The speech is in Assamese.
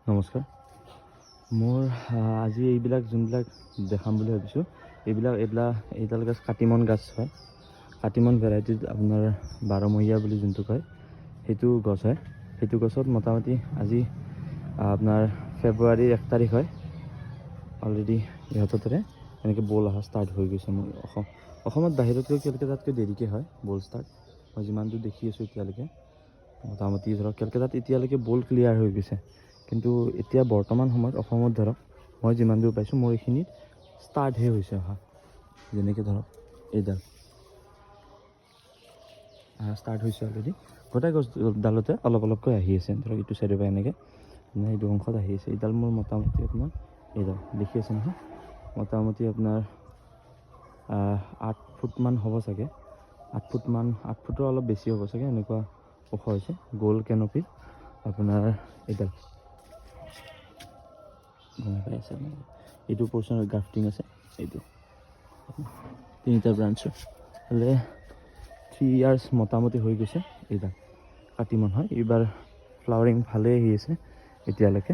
নমস্কাৰ। মোৰ আজি এইবিলাক যোনবিলাক দেখাম বুলি ভাবিছোঁ, এইডাল গছ কাটিমন গাছ হয়। কাটিমন ভেৰাইটিত আপোনাৰ 12মহীয়া বুলি যোনটো কয় সেইটো গছ হয়। সেইটো গছত মোটামুটি আজি আপোনাৰ ফেব্ৰুৱাৰীৰ 1 তাৰিখ হয়। অলৰেডি ইহঁতৰ তাতে এনেকৈ বল অহা ষ্টাৰ্ট হৈ গৈছে। মোৰ অসমত বাহিৰতকৈ কেলকাতাতকৈ দেৰিকৈ হয় বল ষ্টাৰ্ট। মই যিমান দূৰ দেখি আছোঁ এতিয়ালৈকে মোটামুটি ধৰক কেলকাতাত এতিয়ালৈকে বল ক্লিয়াৰ হৈ গৈছে, কিন্তু এতিয়া বৰ্তমান সময়ত অসমত ধৰক মই যিমান দূৰ পাইছোঁ মোৰ এইখিনিত ষ্টাৰ্টহে হৈছে অহা। যেনেকৈ ধৰক এইডাল ষ্টাৰ্ট হৈছে অলৰেডি। গোটেই গছডালতে অলপ অলপকৈ আহি আছে। ধৰক ইটো চাইডৰ পৰা এনেকৈ এইটো অংশত আহি আছে। এইডাল মোৰ মোটামুটি আপোনাৰ এইডাল দেখি আছে নহয়, মোটামুটি আপোনাৰ 8 ফুটমান হ'ব চাগে। 8 ফুটৰ অলপ বেছি হ'ব চাগে, এনেকুৱা ওখ হৈছে। গ'ল কেনপি আপোনাৰ এইডাল গম পাই আছে। এইটো পৰ্চনৰ গ্ৰাফটিং আছে। এইটো 3টা ব্ৰাঞ্চৰ হ'লে 3 ইয়াৰ্ছ মোটামুটি হৈ গৈছে। এইডাল কাটিমন হয়। এইবাৰ ফ্লাৱাৰিং ভালেই আহি আছে এতিয়ালৈকে।